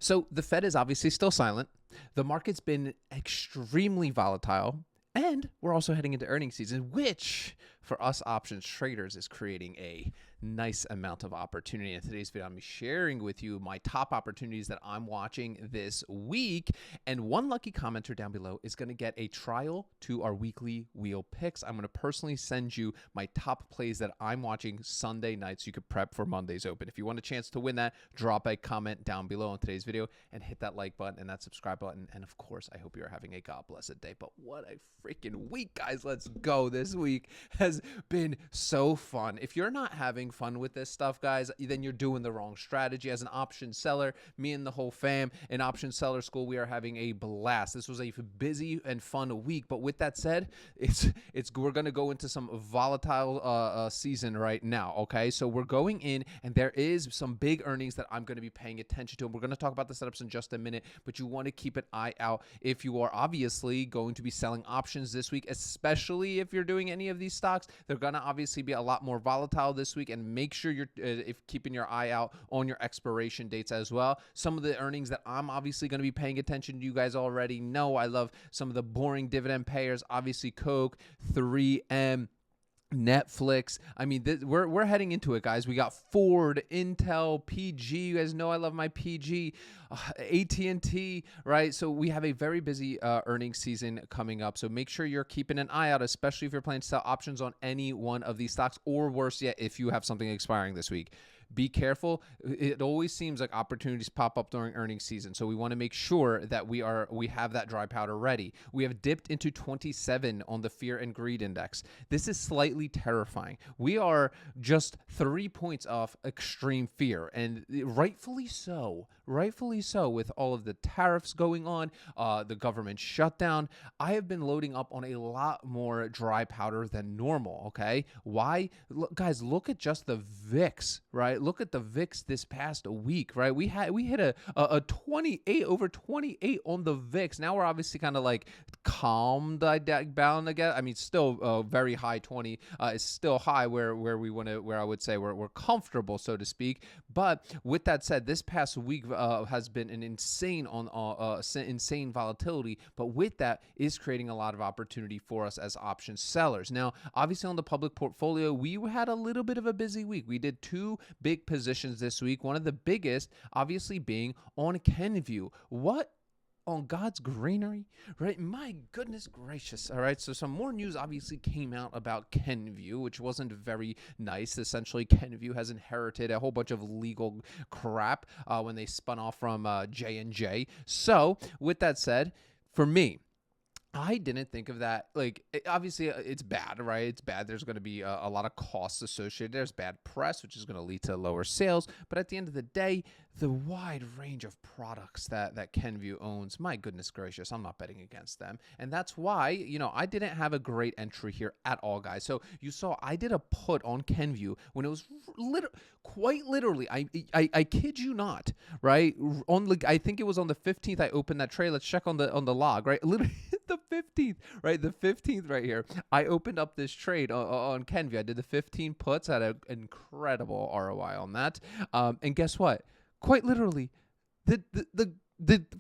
So the Fed is obviously still silent. The market's been extremely volatile. And we're also heading into earnings season, which for us options traders is creating a nice amount of opportunity. In today's video, I'm sharing with you my top opportunities that I'm watching this week. And one lucky commenter down below is going to get a trial to our weekly wheel picks. I'm going to personally send you my top plays that I'm watching Sunday night so you could prep for Monday's open. If you want a chance to win that, drop a comment down below on today's video and hit that like button and that subscribe button. And of course, I hope you're having a God blessed day. But what a freaking week, guys. Let's go. This week has been so fun. If you're not having fun with this stuff, guys, then you're doing the wrong strategy. As an option seller, me and the whole fam in Option Seller School, we are having a blast. This was a busy and fun week. But with that said, we're going to go into some volatile season right now, okay? So we're going in, and there is some big earnings that I'm going to be paying attention to. And we're going to talk about the setups in just a minute, but you want to keep an eye out if you are obviously going to be selling options this week, especially if you're doing any of these stocks. They're going to obviously be a lot more volatile this week, and make sure you're keeping your eye out on your expiration dates as well. Some of the earnings that I'm obviously going to be paying attention to, you guys already know I love some of the boring dividend payers, obviously Coke, 3M, Netflix. I mean, we're heading into it, guys. We got Ford, Intel, PG. You guys know I love my PG, AT&T, right? So we have a very busy earnings season coming up. So make sure you're keeping an eye out, especially if you're planning to sell options on any one of these stocks, or worse yet, if you have something expiring this week. Be careful. It always seems like opportunities pop up during earnings season. So we want to make sure that we have that dry powder ready. We have dipped into 27 on the fear and greed index. This is slightly terrifying. We are just 3 points off extreme fear, and rightfully so with all of the tariffs going on, the government shutdown. I have been loading up on a lot more dry powder than normal, okay? Why? Look, guys, look at just the VIX, right? Look at the VIX this past week, right? We hit a 28, over 28 on the VIX. Now we're obviously kind of like calmed down again. I mean, still very high 20 is still high where I would say we're comfortable, so to speak. But with that said, this past week has been an insane volatility. But with that is creating a lot of opportunity for us as option sellers. Now, obviously on the public portfolio, we had a little bit of a busy week. We did 2 big positions this week. One of the biggest, obviously, being on Kenvue. What on God's greenery, right? My goodness gracious. All right. So some more news obviously came out about Kenvue, which wasn't very nice. Essentially, Kenvue has inherited a whole bunch of legal crap when they spun off from J&J. So with that said, for me, I didn't think of that. Like, obviously, it's bad, right? It's bad. There's going to be a lot of costs associated. There's bad press, which is going to lead to lower sales. But at the end of the day, the wide range of products that Kenvue owns, my goodness gracious, I'm not betting against them. And that's why, I didn't have a great entry here at all, guys. So you saw I did a put on Kenvue when it was quite literally, I kid you not, right? I think it was on the 15th I opened that trade. Let's check on the log, right? Literally the 15th, right? The 15th right here. I opened up this trade on Kenvue. I did the 15 puts, had an incredible ROI on that. And guess what? Quite literally, the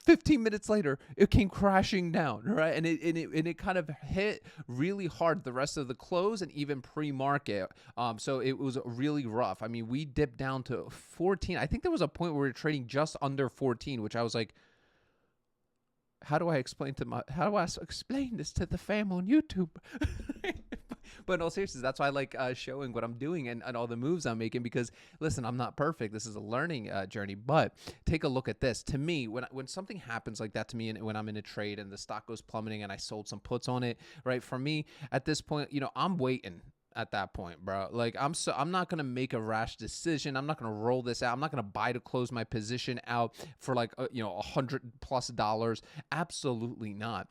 15 minutes later, it came crashing down, right? And it kind of hit really hard the rest of the close and even pre-market. So it was really rough. I mean, we dipped down to 14. I think there was a point where we were trading just under 14, which I was like, how do I explain this to the fam on YouTube? But in all seriousness, that's why I like showing what I'm doing and all the moves I'm making, because listen, I'm not perfect. This is a learning journey, but take a look at this. To me, when something happens like that to me, and when I'm in a trade and the stock goes plummeting and I sold some puts on it, right? For me at this point, I'm waiting. At that point, bro, like I'm not gonna make a rash decision. I'm not gonna roll this out. I'm not gonna buy to close my position out for like $100+ Absolutely not.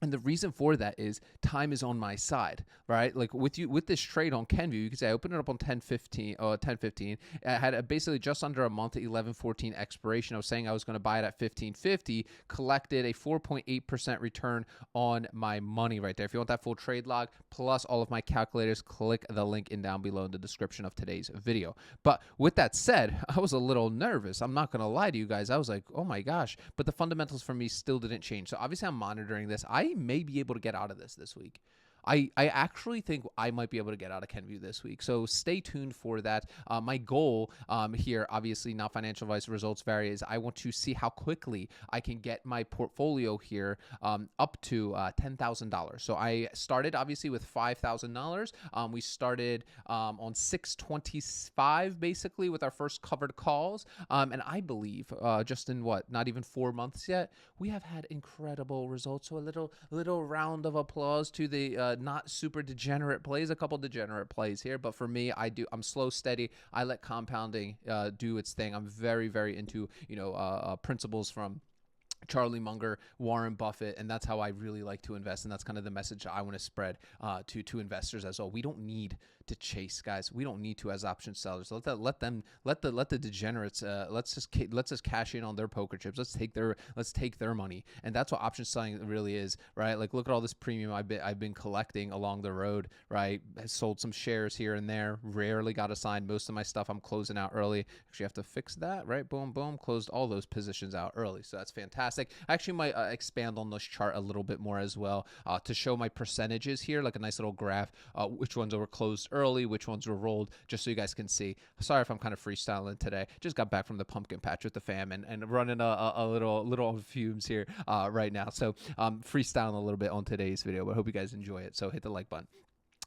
And the reason for that is time is on my side, right? Like with this trade on Kenvue, you can say I opened it up on 10:15. I had basically just under a month at 11:14 expiration. I was saying I was going to buy it at 15:50, collected a 4.8% return on my money right there. If you want that full trade log plus all of my calculators, click the link down below in the description of today's video. But with that said, I was a little nervous. I'm not going to lie to you guys. I was like, oh my gosh. But the fundamentals for me still didn't change. So obviously I'm monitoring this. I may be able to get out of this week. I actually think I might be able to get out of Kenvue this week. So stay tuned for that. My goal here, obviously not financial advice, results vary, is I want to see how quickly I can get my portfolio here up to $10,000. So I started obviously with $5,000. We started on 625 basically with our first covered calls. And I believe just in not even 4 months yet, we have had incredible results. So a little round of applause to the not super degenerate plays, a couple degenerate plays here, but for me, I'm slow, steady. I let compounding do its thing. I'm very, very into, principles from Charlie Munger, Warren Buffett, and that's how I really like to invest, and that's kind of the message I want to spread to investors as well. We don't need to chase, guys. We don't need to as option sellers. Let the degenerates. Let's just cash in on their poker chips. Let's take their money, and that's what option selling really is, right? Like look at all this premium I've been collecting along the road, right? I sold some shares here and there. Rarely got assigned. Most of my stuff I'm closing out early. Actually, have to fix that, right? Boom, boom. Closed all those positions out early, so that's fantastic. I actually might expand on this chart a little bit more as well to show my percentages here, like a nice little graph, which ones were closed early, which ones were rolled, just so you guys can see. Sorry if I'm kind of freestyling today. Just got back from the pumpkin patch with the fam and running a little fumes here right now. So freestyling a little bit on today's video, but I hope you guys enjoy it. So hit the like button.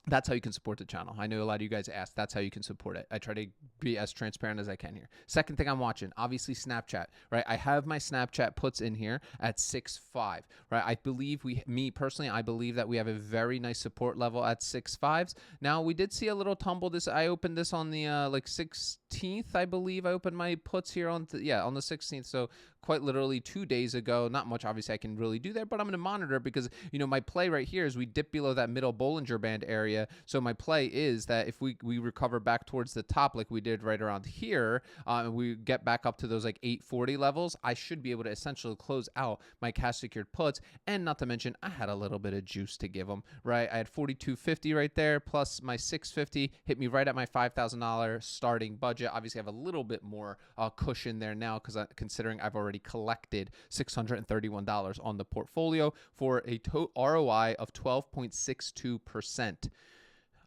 That's how you can support the channel. I know a lot of you guys asked. That's how you can support it. I try to be as transparent as I can here. Second thing I'm watching, obviously Snapchat, right? I have my Snapchat puts in here at 6.5, right? I believe I believe that we have a very nice support level at 6.5s. Now we did see a little tumble. I opened this on the 16th, I believe. I opened my puts here on the 16th. So quite literally 2 days ago. Not much, obviously, I can really do there, but I'm going to monitor because, my play right here is we dip below that middle Bollinger Band area. So my play is that if we recover back towards the top like we did right around here, and we get back up to those like 840 levels, I should be able to essentially close out my cash secured puts. And not to mention, I had a little bit of juice to give them, right? I had 42.50 right there, plus my 650 hit me right at my $5,000 starting budget. Obviously, I have a little bit more cushion there now because considering I've already collected $631 on the portfolio for a ROI of 12.62%.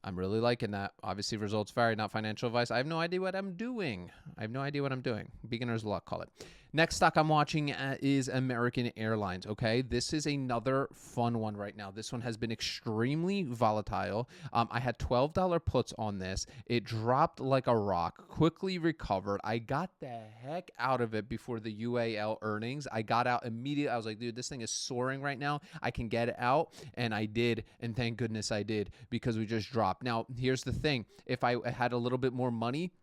I'm really liking that. Obviously, results vary, not financial advice. I have no idea what I'm doing. Beginner's luck, call it. Next stock I'm watching is American Airlines, okay? This is another fun one right now. This one has been extremely volatile. I had $12 puts on this. It dropped like a rock, quickly recovered. I got the heck out of it before the UAL earnings. I got out immediately. I was like, dude, this thing is soaring right now. I can get it out, and I did, and thank goodness I did because we just dropped. Now, here's the thing. If I had a little bit more money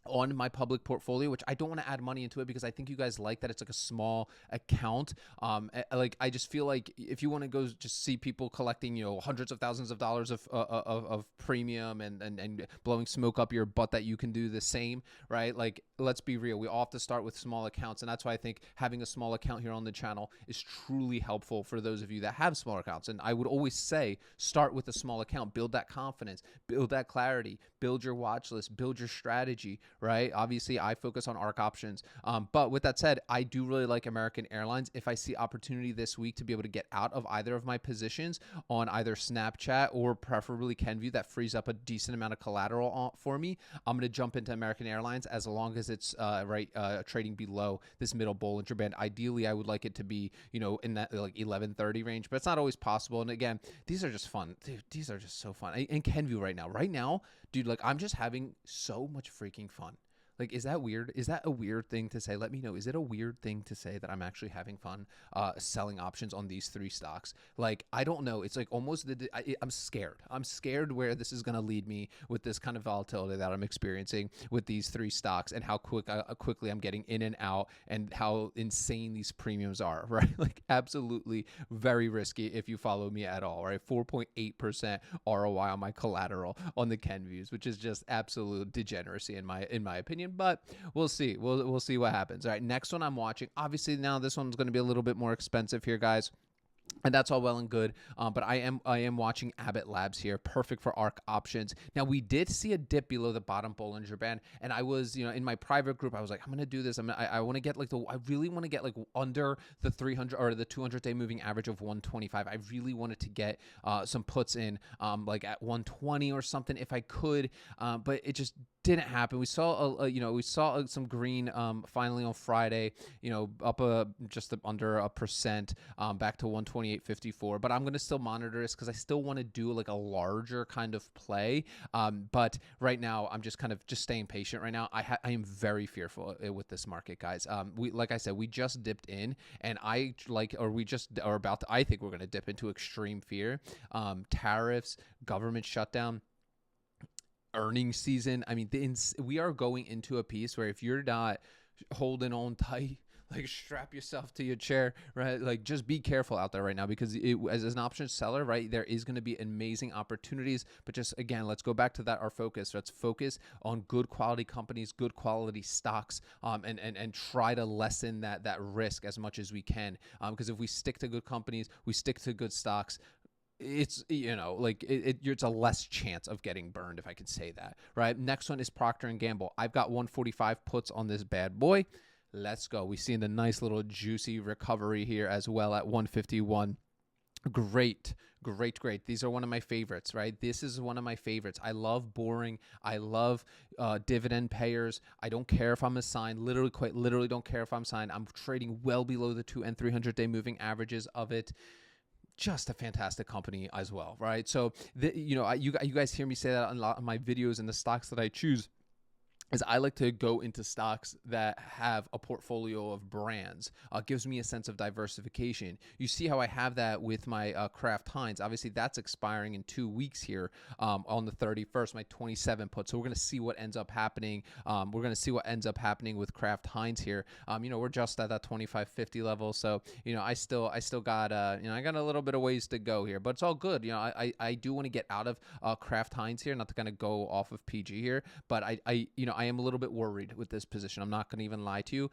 on my public portfolio, which I don't want to add money into it because I think you guys like that it's like a small account. I just feel like if you want to go just see people collecting, hundreds of thousands of dollars of premium and blowing smoke up your butt, that you can do the same, right? Like, let's be real. We all have to start with small accounts. And that's why I think having a small account here on the channel is truly helpful for those of you that have small accounts. And I would always say, start with a small account, build that confidence, build that clarity, build your watch list, build your strategy, right? Obviously, I focus on Ark Options. But with that said, I do really like American Airlines. If I see opportunity this week to be able to get out of either of my positions on either Snapchat or preferably Kenvue, that frees up a decent amount of collateral for me, I'm going to jump into American Airlines as long as it's trading below this middle Bollinger Band. Ideally, I would like it to be, in that like 1130 range, but it's not always possible. And again, these are just fun. Dude, these are just so fun. And Kenvue right now, dude, like I'm just having so much freaking fun. Like, is that weird? Is that a weird thing to say? Let me know. Is it a weird thing to say that I'm actually having fun selling options on these three stocks? Like, I don't know. It's like almost I'm scared. I'm scared where this is going to lead me with this kind of volatility that I'm experiencing with these three stocks, and how quickly I'm getting in and out, and how insane these premiums are, right? Like, absolutely very risky if you follow me at all, right? 4.8% ROI on my collateral on the Kenvues, which is just absolute degeneracy in my opinion. But we'll see. We'll see what happens. All right, next one I'm watching. Obviously, now this one's going to be a little bit more expensive here, guys. And that's all well and good, but I am watching Abbott Labs here, perfect for Ark Options. Now, we did see a dip below the bottom Bollinger Band, and I was, in my private group, I was like, I'm gonna do this. I want to get I really want to get like under the 300 or the 200-day moving average of 125. I really wanted to get some puts in, like at 120 or something if I could, but it just didn't happen. We saw some green finally on Friday, up just under 1%, back to 128.54. But I'm going to still monitor this because I still want to do like a larger kind of play. But right now I'm just staying patient right now. I am very fearful with this market, guys. Like I said, we just dipped in, and I think we're going to dip into extreme fear. Tariffs, government shutdown, earnings season. I mean, we are going into a piece where if you're not holding on tight, like strap yourself to your chair, right? Like just be careful out there right now, because as an options seller, right, there is going to be amazing opportunities. But just again, let's go back to our focus. Let's focus on good quality companies, good quality stocks, and try to lessen that risk as much as we can. Because if we stick to good companies, we stick to good stocks, it's it's a less chance of getting burned, if I could say that, right? Next one is Procter & Gamble. I've got 145 puts on this bad boy. Let's go. We've seen the nice little juicy recovery here as well at 151. Great. These are one of my favorites, right? This is one of my favorites. I love boring. I love dividend payers. I don't care if I'm assigned. Literally don't care if I'm signed. I'm trading well below the 2 and 300-day moving averages of it. Just a fantastic company as well, right? So, you guys hear me say that on a lot of my videos, and the stocks that I choose is I like to go into stocks that have a portfolio of brands. Gives me a sense of diversification. You see how I have that with my Kraft Heinz. Obviously, that's expiring in 2 weeks here on the 31st, my 27 put. So we're going to see what ends up happening. With Kraft Heinz here. We're just at that 25.50 level. So, I still got, I got a little bit of ways to go here, but it's all good. I do want to get out of Kraft Heinz here, not to kind of go off of PG here, but I am a little bit worried with this position. I'm not going to even lie to you,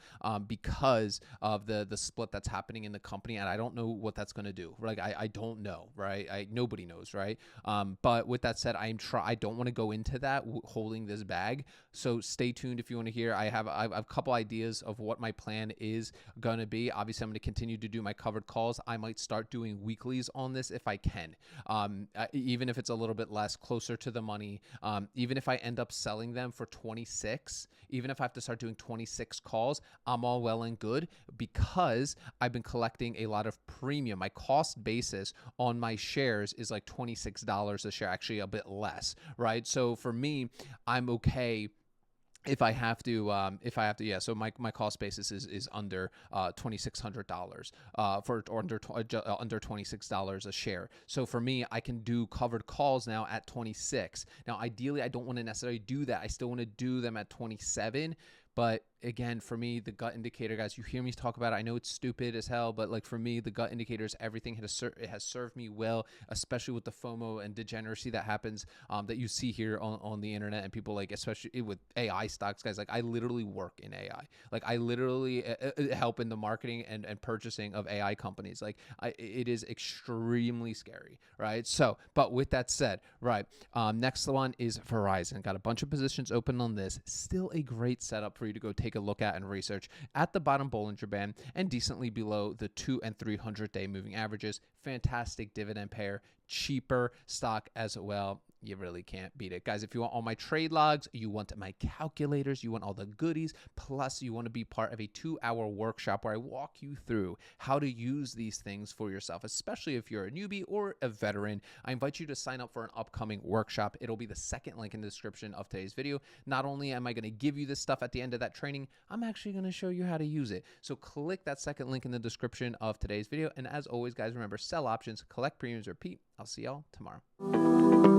because of the split that's happening in the company, and I don't know what that's going to do. Like I don't know, right? Nobody knows, right? But with that said, I don't want to go into that holding this bag. So stay tuned if you want to hear. I have a couple ideas of what my plan is going to be. Obviously, I'm going to continue to do my covered calls. I might start doing weeklies on this if I can, even if it's a little bit less, closer to the money. Even if I end up selling them for 26, even if I have to start doing 26 calls, I'm all well and good, because I've been collecting a lot of premium. My cost basis on my shares is like $26 a share, actually a bit less, right? So for me, I'm okay if I have to, yeah. So my cost basis is under $2,600 under $26 a share. So for me, I can do covered calls now at 26. Now, ideally, I don't want to necessarily do that. I still want to do them at 27. But again, for me, the gut indicator, guys, you hear me talk about it. I know it's stupid as hell, but like for me, the gut indicator is everything. It has served me well, especially with the FOMO and degeneracy that happens, that you see here on the internet, and people like, especially with AI stocks, guys. Like I literally work in AI. Like I literally help in the marketing and purchasing of AI companies. Like it is extremely scary, right? So, but with that said, right, next one is Verizon. Got a bunch of positions open on this. Still a great setup for you to go take a look at and research. At the bottom Bollinger Band and decently below the 2 and 300-day moving averages. Fantastic dividend payer, cheaper stock as well. you really can't beat it. Guys, if you want all my trade logs, you want my calculators, you want all the goodies, plus you want to be part of a 2-hour workshop where I walk you through how to use these things for yourself, especially if you're a newbie or a veteran. I invite you to sign up for an upcoming workshop. It'll be the second link in the description of today's video. Not only am I going to give you this stuff at the end of that training, I'm actually going to show you how to use it. So click that second link in the description of today's video. And as always, guys, remember, sell options, collect premiums, repeat. I'll see y'all tomorrow.